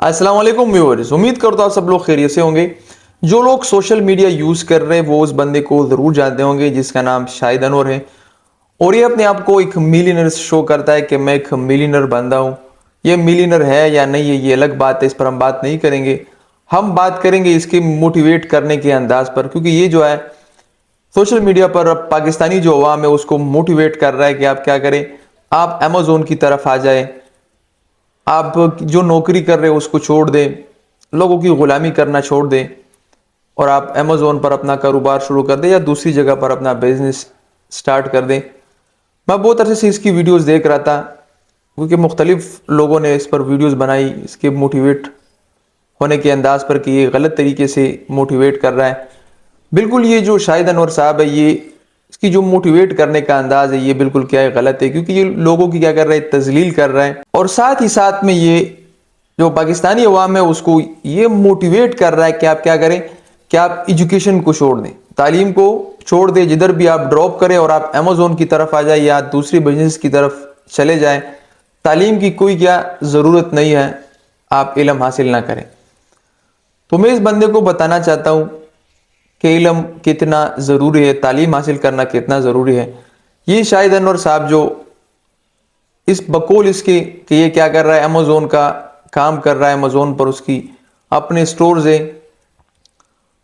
अस्सलाम वालेकुम व्यूअर्स, उम्मीद करता हूँ आप सब लोग खैरियत से होंगे। जो लोग सोशल मीडिया यूज़ कर रहे हैं वो उस बंदे को ज़रूर जानते होंगे जिसका नाम शाहिद अनवर है और ये अपने आप को एक मिलियनर शो करता है कि मैं एक मिलियनर बंदा हूँ। ये मिलियनर है या नहीं है ये अलग बात है, इस पर हम बात नहीं करेंगे। हम बात करेंगे इसके मोटिवेट करने के अंदाज पर, क्योंकि ये जो है सोशल मीडिया पर अब पाकिस्तानी जो अवाम है उसको मोटिवेट कर रहा है कि आप क्या करें, आप अमेजोन की तरफ आ जाए, आप जो नौकरी कर रहे हो उसको छोड़ दें, लोगों की गुलामी करना छोड़ दें और आप अमेजोन पर अपना कारोबार शुरू कर दें या दूसरी जगह पर अपना बिजनेस स्टार्ट कर दें। मैं बहुत अरसे से इसकी वीडियोस देख रहा था क्योंकि मुख्तलिफ लोगों ने इस पर वीडियोस बनाई इसके मोटिवेट होने के अंदाज पर कि ये गलत तरीके से मोटिवेट कर रहा है। बिल्कुल ये जो शाहिद अनवर साहब है ये इसकी जो मोटिवेट करने का अंदाज है ये बिल्कुल क्या है गलत है, क्योंकि ये लोगों की क्या कर रहा है, तजलील कर रहा है और साथ ही साथ में ये जो पाकिस्तानी अवाम है उसको ये मोटिवेट कर रहा है कि आप क्या करें कि आप एजुकेशन को छोड़ दें, तालीम को छोड़ दें, जिधर भी आप ड्रॉप करें और आप अमेजोन की तरफ आ जाए या दूसरी बिजनेस की तरफ चले जाएं। तालीम की कोई क्या ज़रूरत नहीं है, आप इल्म हासिल ना करें। तो मैं इस बंदे को बताना चाहता हूँ कि इल्म कितना ज़रूरी है, तालीम हासिल करना कितना ज़रूरी है। ये शाहिद अनवर साहब जो इस बकौल इसके कि ये क्या कर रहा है, अमेजोन का काम कर रहा है, अमेजोन पर उसकी अपने स्टोर्स है।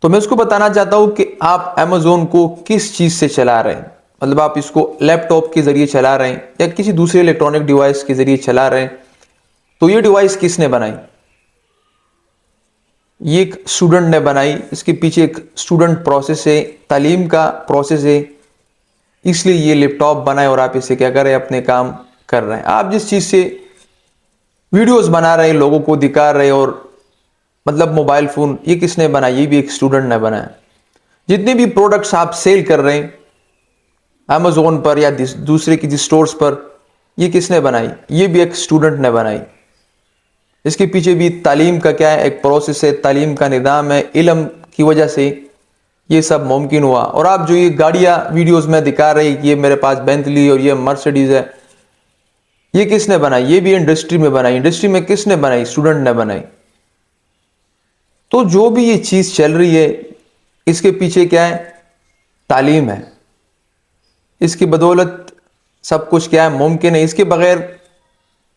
तो मैं उसको बताना चाहता हूँ कि आप अमेजोन को किस चीज़ से चला रहे हैं, मतलब आप इसको लैपटॉप के ज़रिए चला रहे हैं या किसी दूसरे इलेक्ट्रॉनिक डिवाइस के ज़रिए चला रहे हैं। तो ये डिवाइस किसने बनाई? ये एक स्टूडेंट ने बनाई, इसके पीछे एक स्टूडेंट प्रोसेस है, तालीम का प्रोसेस है, इसलिए ये लैपटॉप बनाए और आप इसे क्या कर रहे हैं, अपने काम कर रहे हैं। आप जिस चीज़ से वीडियोस बना रहे हैं, लोगों को दिखा रहे हैं, और मतलब मोबाइल फ़ोन, ये किसने बनाया? ये भी एक स्टूडेंट ने बनाया। जितने भी प्रोडक्ट्स आप सेल कर रहे हैं अमेजोन पर या दूसरे किसी स्टोर्स पर, ये किसने बनाई? ये भी एक स्टूडेंट ने बनाई। इसके पीछे भी तालीम का क्या है, एक प्रोसेस है, तालीम का निज़ाम है, इल्म की वजह से ये सब मुमकिन हुआ। और आप जो ये गाड़ियाँ वीडियोस में दिखा रहे हैं, ये मेरे पास बेंटली और ये मर्सिडीज़ है, ये किसने बनाई? ये भी इंडस्ट्री में बनाई। इंडस्ट्री में किसने बनाई? स्टूडेंट ने बनाई। तो जो भी ये चीज़ चल रही है इसके पीछे क्या है? तालीम है। इसकी बदौलत सब कुछ क्या है, मुमकिन है। इसके बगैर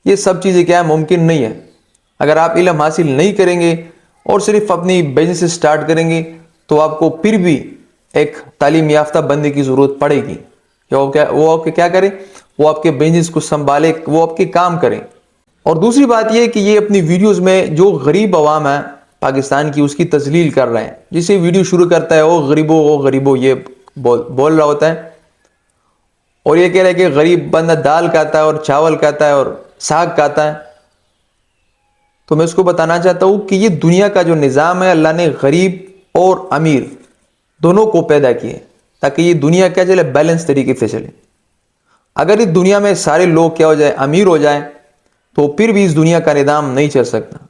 ये सब चीज़ें क्या है, मुमकिन नहीं है। अगर आप इल्म हासिल नहीं करेंगे और सिर्फ अपनी बिजनेस स्टार्ट करेंगे तो आपको फिर भी एक तालीम याफ्ता बंदे की ज़रूरत पड़ेगी। वो आपके क्या करे, वो आपके बिजनेस को संभाले, वो आपके काम करें। और दूसरी बात यह कि ये अपनी वीडियोस में जो गरीब अवाम है पाकिस्तान की उसकी तजलील कर रहे हैं। जिसे वीडियो शुरू करता है वो गरीबो ये बोल रहा होता है और ये कह रहा है कि गरीब बंदा दाल खाता है और चावल खाता है और साग खाता है। तो मैं उसको बताना चाहता हूँ कि ये दुनिया का जो निज़ाम है, अल्लाह ने गरीब और अमीर दोनों को पैदा किए ताकि ये दुनिया क्या चले, बैलेंस तरीके से चले। अगर इस दुनिया में सारे लोग क्या हो जाए, अमीर हो जाए, तो फिर भी इस दुनिया का निज़ाम नहीं चल सकता।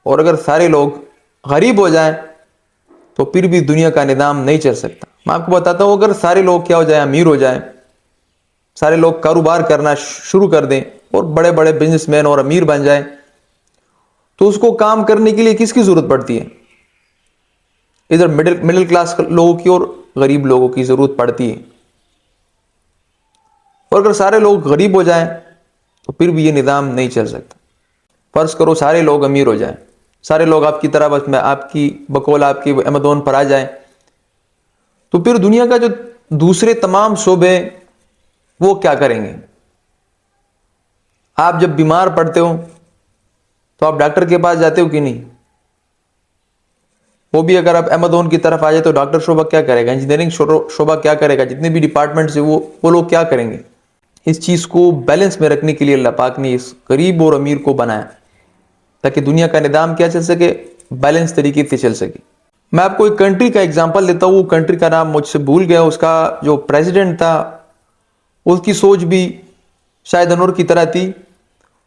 और अगर सारे लोग गरीब हो जाए तो फिर भी दुनिया का निज़ाम नहीं चल सकता। मैं आपको बताता हूँ, अगर सारे लोग क्या हो जाए, अमीर हो जाए, सारे लोग कारोबार करना शुरू कर दें और बड़े बड़े बिजनेसमैन और अमीर बन जाए, तो उसको काम करने के लिए किसकी ज़रूरत पड़ती है? इधर मिडिल क्लास लोगों की और गरीब लोगों की ज़रूरत पड़ती है। और अगर सारे लोग गरीब हो जाएं तो फिर भी ये निज़ाम नहीं चल सकता। फर्ज करो सारे लोग अमीर हो जाएं, सारे लोग आपकी तरह बस में आपकी बकौल आपकी अमेज़ोन पर आ जाएं, तो फिर दुनिया का जो दूसरे तमाम शोबे वो क्या करेंगे? आप जब बीमार पड़ते हो तो आप डॉक्टर के पास जाते हो कि नहीं? वो भी अगर आप अमेज़ोन की तरफ आ जाए तो डॉक्टर शोबा क्या करेगा, इंजीनियरिंग शोबा क्या करेगा, जितने भी डिपार्टमेंट्स है वो लोग क्या करेंगे? इस चीज़ को बैलेंस में रखने के लिए अल्लाह पाक ने इस गरीब और अमीर को बनाया ताकि दुनिया का निज़ाम क्या चल सके, बैलेंस तरीके से चल सके। मैं आपको एक कंट्री का एग्जांपल देता हूँ। वो कंट्री का नाम मुझसे भूल गया, उसका जो प्रेसिडेंट था उसकी सोच भी शायद अनवर की तरह थी।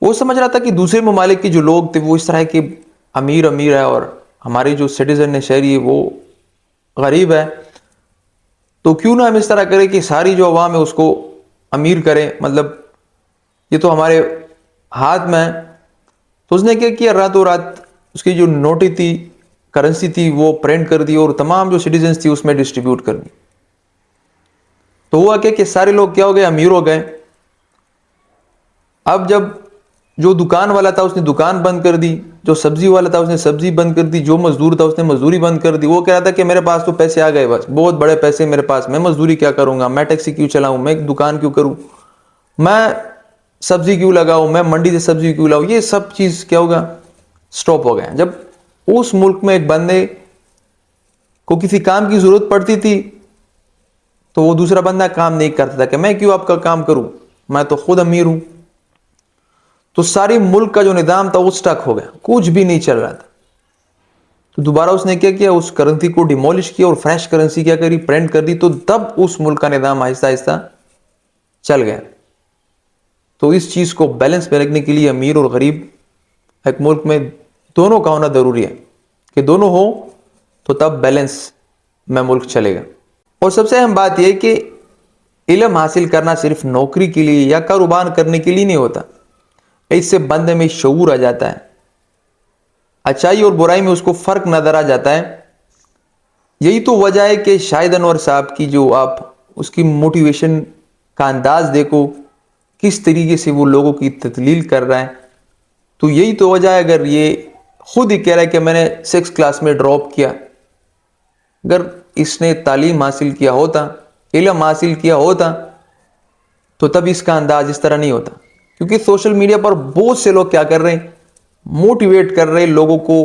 वो समझ रहा था कि दूसरे ममालिक के जो लोग थे वो इस तरह के अमीर है और हमारे जो सिटीजन है, शहरी है, वो गरीब है, तो क्यों ना हम इस तरह करें कि सारी जो अवाम है उसको अमीर करें, मतलब ये तो हमारे हाथ में है। तो उसने क्या किया, रातों रात उसकी जो नोटी थी, करेंसी थी, वो प्रिंट कर दी और तमाम जो सिटीजन्स थी उसमें डिस्ट्रीब्यूट कर दी। तो हुआ क्या कि सारे लोग क्या हो गए, अमीर हो गए। अब जब जो दुकान वाला था उसने दुकान बंद कर दी, जो सब्जी वाला था उसने सब्जी बंद कर दी, जो मजदूर था उसने मजदूरी बंद कर दी। वो कह रहा था कि मेरे पास तो पैसे आ गए, बस बहुत बड़े पैसे मेरे पास, मैं मजदूरी क्या करूंगा, मैं टैक्सी क्यों चलाऊं, मैं दुकान क्यों करूं, मैं सब्जी क्यों लगाऊं, मैं मंडी से सब्जी क्यों लाऊं। ये सब चीज क्या होगा, स्टॉप हो गया। जब उस मुल्क में एक बंदे को किसी काम की जरूरत पड़ती थी तो वो दूसरा बंदा काम नहीं करता था कि मैं क्यों आपका काम करूं, मैं तो खुद अमीर हूं। तो सारी मुल्क का जो निजाम था वो स्टक हो गया, कुछ भी नहीं चल रहा था। तो दोबारा उसने क्या किया, उस करेंसी को डिमोलिश किया और फ्रेश करेंसी क्या करी, प्रिंट कर दी। तो तब उस मुल्क का निजाम आहिस्ता आहिस्ता चल गया। तो इस चीज को बैलेंस में रखने के लिए अमीर और गरीब एक मुल्क में दोनों का होना जरूरी है, कि दोनों हो तो तब बैलेंस में मुल्क चलेगा। और सबसे अहम बात यह कि इल्म हासिल करना सिर्फ नौकरी के लिए या कारोबार करने के लिए नहीं होता, इससे बंदे में शऊर आ जाता है, अच्छाई और बुराई में उसको फर्क नजर आ जाता है। यही तो वजह है कि शाहिद अनवर साहब की जो आप उसकी मोटिवेशन का अंदाज देखो, किस तरीके से वो लोगों की तदलील कर रहा है। तो यही तो वजह है, अगर ये खुद ही कह रहा है कि मैंने 6th क्लास में ड्रॉप किया, अगर इसने तालीम हासिल किया होता, इल्म हासिल किया होता, तो तब इसका अंदाज इस तरह नहीं होता। क्योंकि सोशल मीडिया पर बहुत से लोग क्या कर रहे हैं, मोटिवेट कर रहे हैं लोगों को,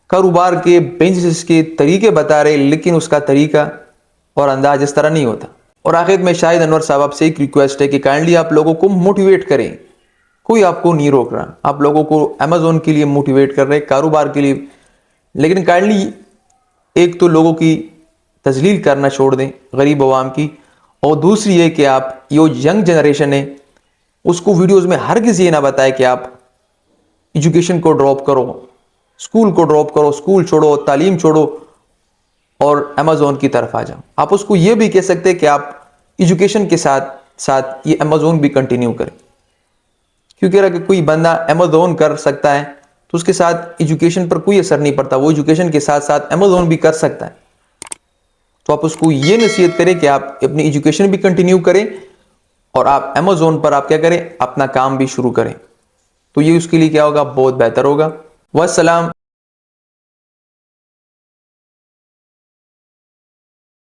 कारोबार के बिजनेस के तरीके बता रहे, लेकिन उसका तरीका और अंदाज इस तरह नहीं होता। और आखिर में शाहिद अनवर साहब आपसे एक रिक्वेस्ट है कि काइंडली आप लोगों को मोटिवेट करें, कोई आपको नहीं रोक रहा, आप लोगों को अमेजोन के लिए मोटिवेट कर रहे हैं, कारोबार के लिए, लेकिन काइंडली एक तो लोगों की तजलील करना छोड़ दें, गरीब आवाम की। और दूसरी ये कि आप यो यंग जनरेशन है उसको वीडियोस में हरगिज़ ये ना बताए कि आप एजुकेशन को ड्रॉप करो, स्कूल को ड्रॉप करो, स्कूल छोड़ो, तालीम छोड़ो और अमेजोन की तरफ आ जाओ। आप उसको ये भी कह सकते हैं कि आप एजुकेशन के साथ साथ ये अमेजोन भी कंटिन्यू करें। क्योंकि अगर कोई बंदा अमेजोन कर सकता है तो उसके साथ एजुकेशन पर कोई असर नहीं पड़ता, वो एजुकेशन के साथ साथ अमेजोन भी कर सकता है। तो आप उसको ये नसीहत करें कि आप अपनी एजुकेशन भी कंटिन्यू करें और आप अमेजोन पर आप क्या करें, अपना काम भी शुरू करें। तो ये उसके लिए क्या होगा, बहुत बेहतर होगा। वस्सलाम।